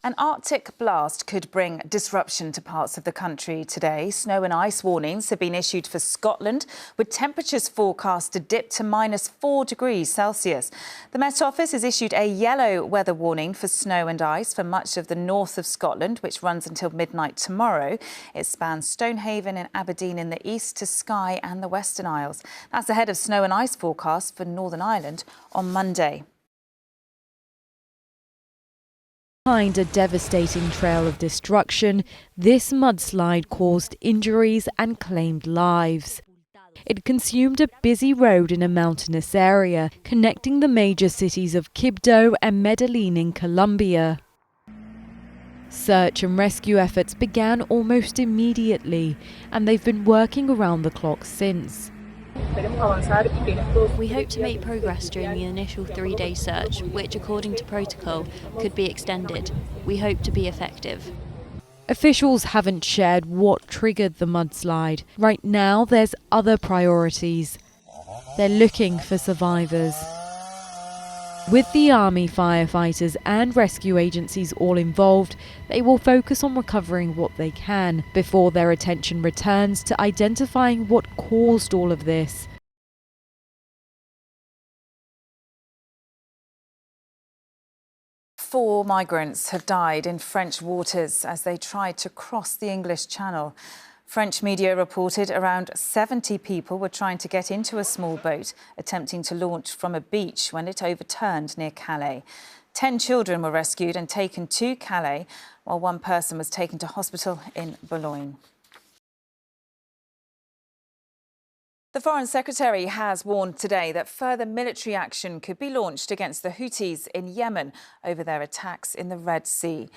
An Arctic blast could bring disruption to parts of the country today. Snow and ice warnings have been issued for Scotland, with temperatures forecast to dip to -4 degrees Celsius. The Met Office has issued a yellow weather warning for snow and ice for much of the north of Scotland, which runs until midnight tomorrow. It spans Stonehaven and Aberdeen in the east to Skye and the Western Isles. That's ahead of snow and ice forecast for Northern Ireland on Monday. Behind a devastating trail of destruction, this mudslide caused injuries and claimed lives. It consumed a busy road in a mountainous area, connecting the major cities of Kibdo and Medellin in Colombia. Search and rescue efforts began almost immediately, and they've been working around the clock since. We hope to make progress during the initial 3-day search, which, according to protocol, could be extended. We hope to be effective. Officials haven't shared what triggered the mudslide. Right now, there's other priorities. They're looking for survivors. With the army, firefighters and rescue agencies all involved, they will focus on recovering what they can before their attention returns to identifying what caused all of this. Four migrants have died in French waters as they tried to cross the English Channel. French media reported around 70 people were trying to get into a small boat, attempting to launch from a beach when it overturned near Calais. 10 children were rescued and taken to Calais, while one person was taken to hospital in Boulogne. The Foreign Secretary has warned today that further military action could be launched against the Houthis in Yemen over their attacks in the Red Sea.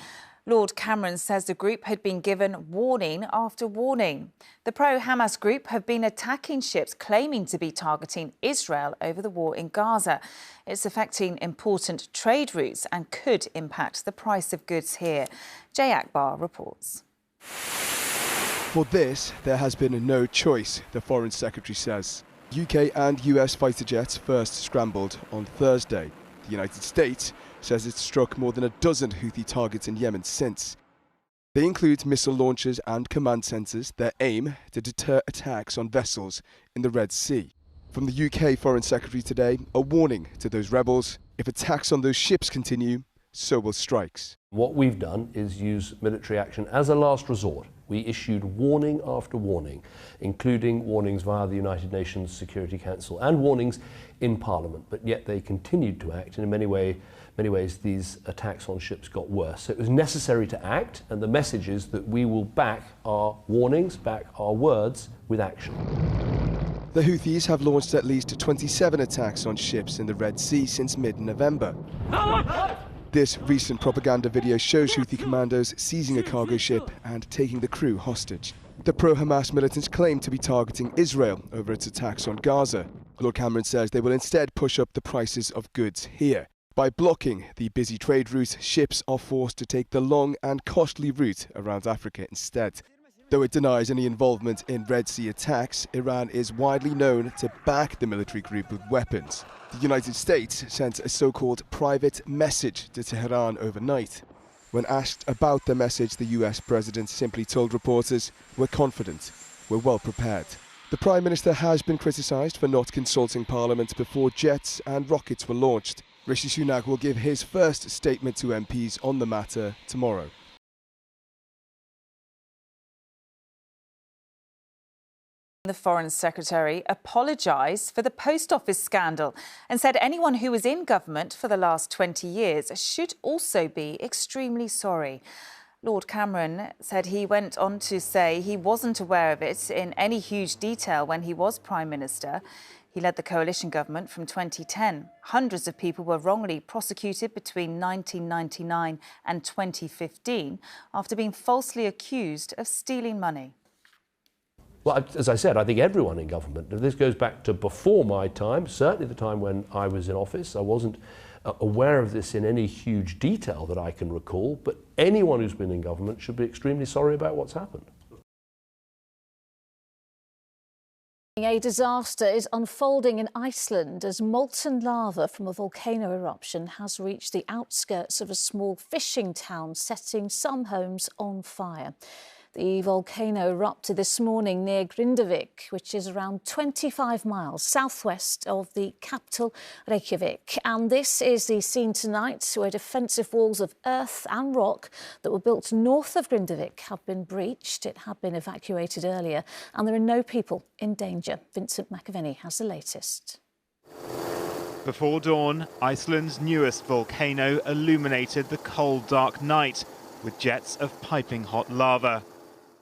Lord Cameron says the group had been given warning after warning. The pro-Hamas group have been attacking ships claiming to be targeting Israel over the war in Gaza. It's affecting important trade routes and could impact the price of goods here. Jay Akbar reports. For this, there has been no choice, the Foreign Secretary says. UK and US fighter jets first scrambled on Thursday. The United States says it's struck more than a dozen Houthi targets in Yemen since. They include missile launchers and command centres, their aim to deter attacks on vessels in the Red Sea. From the UK Foreign Secretary today, a warning to those rebels: if attacks on those ships continue, so will strikes. What we've done is use military action as a last resort. We issued warning after warning, including warnings via the United Nations Security Council and warnings in Parliament, but yet they continued to act, and in many ways these attacks on ships got worse. So it was necessary to act, and the message is that we will back our warnings, back our words with action. The Houthis have launched at least 27 attacks on ships in the Red Sea since mid-November. This recent propaganda video shows Houthi commandos seizing a cargo ship and taking the crew hostage. The pro-Hamas militants claim to be targeting Israel over its attacks on Gaza. Lord Cameron says they will instead push up the prices of goods here. By blocking the busy trade route, ships are forced to take the long and costly route around Africa instead. Though it denies any involvement in Red Sea attacks, Iran is widely known to back the military group with weapons. The United States sent a so-called private message to Tehran overnight. When asked about the message, the US president simply told reporters, "We're confident, we're well prepared." The Prime Minister has been criticised for not consulting Parliament before jets and rockets were launched. Rishi Sunak will give his first statement to MPs on the matter tomorrow. The Foreign Secretary apologised for the Post Office scandal and said anyone who was in government for the last 20 years should also be extremely sorry. Lord Cameron said he went on to say he wasn't aware of it in any huge detail when he was Prime Minister. He led the coalition government from 2010. Hundreds of people were wrongly prosecuted between 1999 and 2015 after being falsely accused of stealing money. Well, as I said, I think everyone in government, and this goes back to before my time, certainly the time when I was in office. I wasn't aware of this in any huge detail that I can recall, but anyone who's been in government should be extremely sorry about what's happened. A disaster is unfolding in Iceland as molten lava from a volcano eruption has reached the outskirts of a small fishing town, setting some homes on fire. The volcano erupted this morning near Grindavik, which is around 25 miles southwest of the capital, Reykjavik. And this is the scene tonight where defensive walls of earth and rock that were built north of Grindavik have been breached. It had been evacuated earlier, and there are no people in danger. Vincent McAvenny has the latest. Before dawn, Iceland's newest volcano illuminated the cold, dark night with jets of piping hot lava.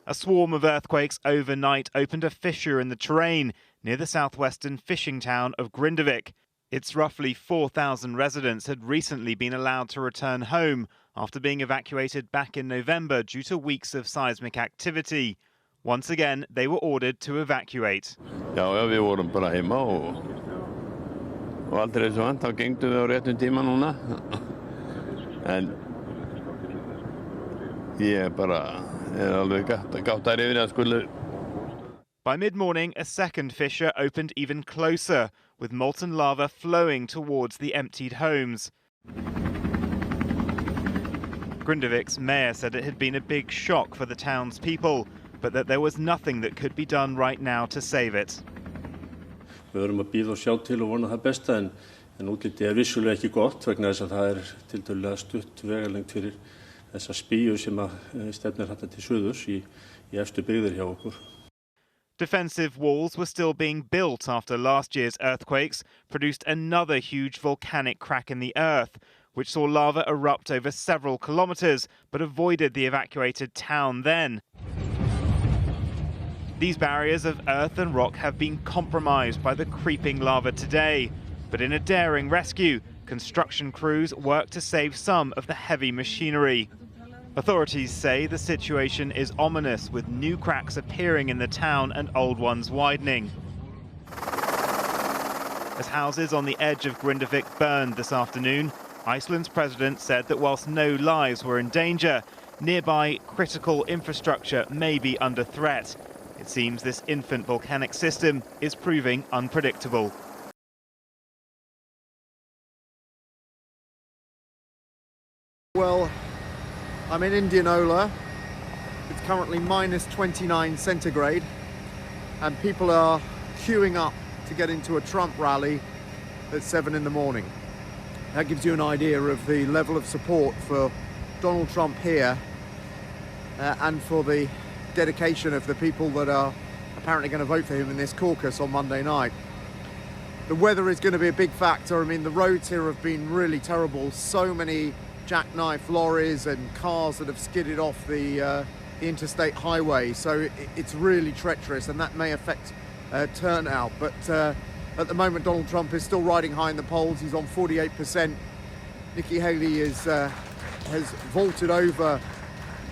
A swarm of earthquakes overnight opened a fissure in the terrain near the southwestern fishing town of Grindavik. Its roughly 4,000 residents had recently been allowed to return home after being evacuated back in November due to weeks of seismic activity. Once again, they were ordered to evacuate. Já, við vorum bara heima og aldrei eins og vant, þá gengum við á réttum tíma núna. En ég bara gáttaður yfir það skulle. By mid-morning, a second fissure opened even closer, with molten lava flowing towards the emptied homes. Grindavik's mayor said it had been a big shock for the town's people, but that there was nothing that could be done right now to save it. Við verðum að bíða og sjá til og vona það besta, en útlitið vissulega ekki gott vegna þess að það tiltölulega stutt vegalengd fyrir þessa spíu sem stefnir þarna til suðurs í efstu byggðir hjá okkur. Defensive walls were still being built after last year's earthquakes produced another huge volcanic crack in the earth, which saw lava erupt over several kilometres but avoided the evacuated town then. These barriers of earth and rock have been compromised by the creeping lava today, but in a daring rescue, construction crews work to save some of the heavy machinery. Authorities say the situation is ominous, with new cracks appearing in the town and old ones widening. As houses on the edge of Grindavik burned this afternoon, Iceland's president said that whilst no lives were in danger, nearby critical infrastructure may be under threat. It seems this infant volcanic system is proving unpredictable. Well, I'm in Indianola. It's currently minus 29 centigrade, and people are queuing up to get into a Trump rally at 7 in the morning. That gives you an idea of the level of support for Donald Trump here and for the dedication of the people that are apparently going to vote for him in this caucus on Monday night. The weather is going to be a big factor. I mean, the roads here have been really terrible. So many jackknife lorries and cars that have skidded off the interstate highway, so it's really treacherous, and that may affect turnout. But at the moment, Donald Trump is still riding high in the polls. He's on 48%. Nikki Haley has vaulted over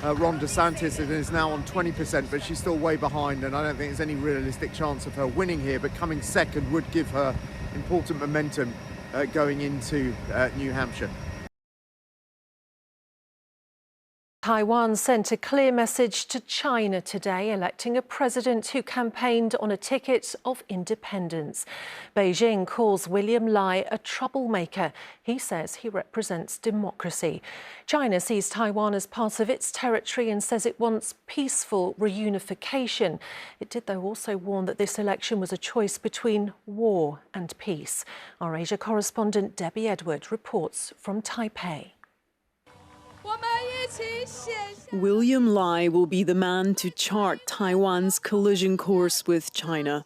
Ron DeSantis and is now on 20%, but she's still way behind, and I don't think there's any realistic chance of her winning here. But coming second would give her important momentum going into New Hampshire. Taiwan sent a clear message to China today, electing a president who campaigned on a ticket of independence. Beijing calls William Lai a troublemaker. He says he represents democracy. China sees Taiwan as part of its territory and says it wants peaceful reunification. It did, though, also warn that this election was a choice between war and peace. Our Asia correspondent Debbie Edward reports from Taipei. William Lai will be the man to chart Taiwan's collision course with China.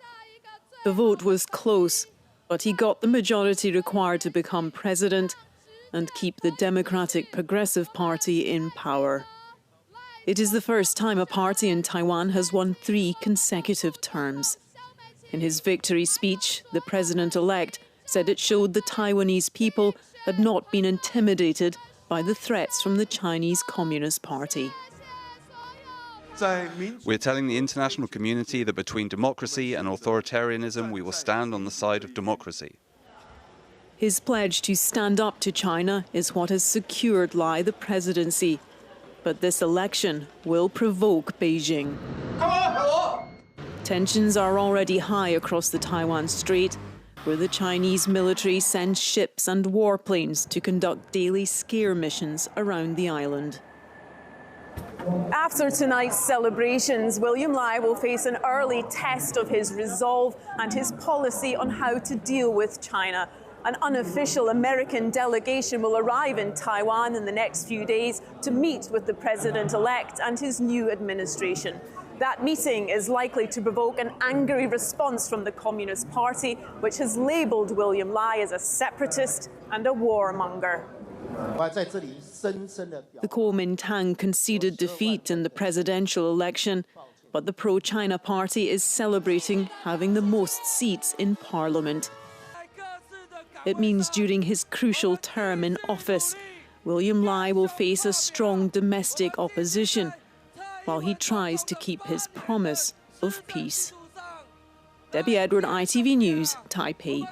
The vote was close, but he got the majority required to become president and keep the Democratic Progressive Party in power. It is the first time a party in Taiwan has won 3 consecutive terms. In his victory speech, the president-elect said it showed the Taiwanese people had not been intimidated by the threats from the Chinese Communist Party. We're telling the international community that between democracy and authoritarianism, we will stand on the side of democracy. His pledge to stand up to China is what has secured Lai the presidency. But this election will provoke Beijing. Tensions are already high across the Taiwan Strait, where the Chinese military sends ships and warplanes to conduct daily scare missions around the island. After tonight's celebrations, William Lai will face an early test of his resolve and his policy on how to deal with China. An unofficial American delegation will arrive in Taiwan in the next few days to meet with the president-elect and his new administration. That meeting is likely to provoke an angry response from the Communist Party, which has labelled William Lai as a separatist and a warmonger. The Kuomintang conceded defeat in the presidential election, but the pro-China party is celebrating having the most seats in parliament. It means during his crucial term in office, William Lai will face a strong domestic opposition, while he tries to keep his promise of peace. Debbie Edward, ITV News, Taipei.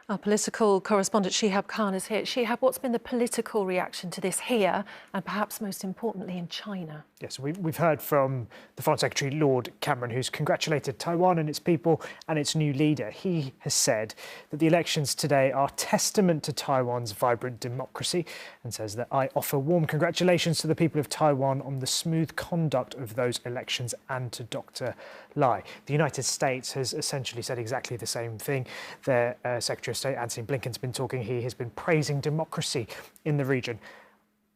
Our political correspondent Shihab Khan is here. Shihab, what's been the political reaction to this here and perhaps most importantly in China? Yes, we've heard from the Foreign Secretary Lord Cameron, who's congratulated Taiwan and its people and its new leader. He has said that the elections today are testament to Taiwan's vibrant democracy and says that I offer warm congratulations to the people of Taiwan on the smooth conduct of those elections and to Dr. Lai. The United States has essentially said exactly the same thing. Their Secretary of State Antony Blinken's been talking. He has been praising democracy in the region.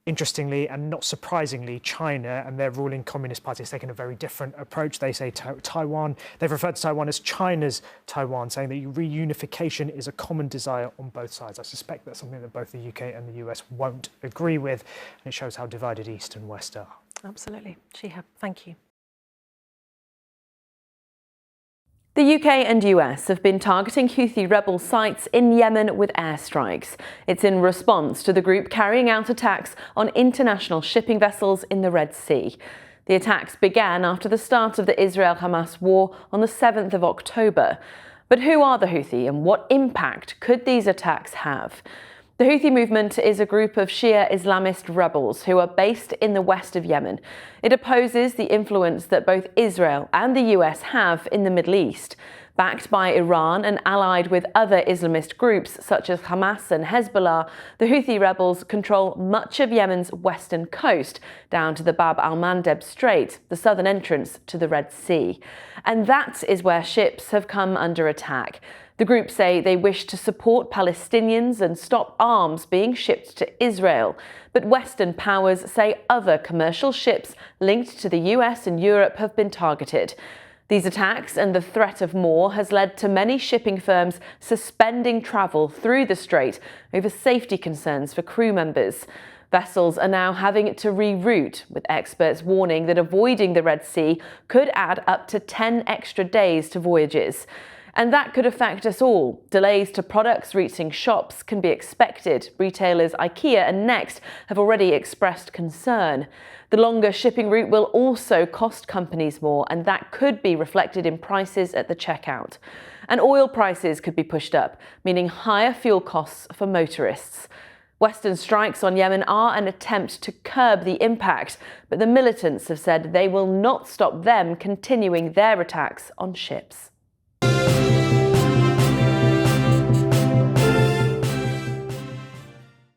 Interestingly and not surprisingly, China and their ruling Communist Party has taken a very different approach. They say Taiwan, they've referred to Taiwan as China's Taiwan, saying that reunification is a common desire on both sides. I suspect that's something that both the UK and the US won't agree with, and it shows how divided East and West are. Absolutely. Shihab, thank you. The UK and US have been targeting Houthi rebel sites in Yemen with airstrikes. It's in response to the group carrying out attacks on international shipping vessels in the Red Sea. The attacks began after the start of the Israel-Hamas war on the 7th of October. But who are the Houthi and what impact could these attacks have? The Houthi movement is a group of Shia Islamist rebels who are based in the west of Yemen. It opposes the influence that both Israel and the US have in the Middle East. Backed by Iran and allied with other Islamist groups such as Hamas and Hezbollah, the Houthi rebels control much of Yemen's western coast, down to the Bab al-Mandeb Strait, the southern entrance to the Red Sea. And that is where ships have come under attack. The group say they wish to support Palestinians and stop arms being shipped to Israel. But Western powers say other commercial ships linked to the US and Europe have been targeted. These attacks and the threat of more has led to many shipping firms suspending travel through the strait over safety concerns for crew members. Vessels are now having to reroute, with experts warning that avoiding the Red Sea could add up to 10 extra days to voyages. And that could affect us all. Delays to products reaching shops can be expected. Retailers IKEA and Next have already expressed concern. The longer shipping route will also cost companies more, and that could be reflected in prices at the checkout. And oil prices could be pushed up, meaning higher fuel costs for motorists. Western strikes on Yemen are an attempt to curb the impact, but the militants have said they will not stop them continuing their attacks on ships.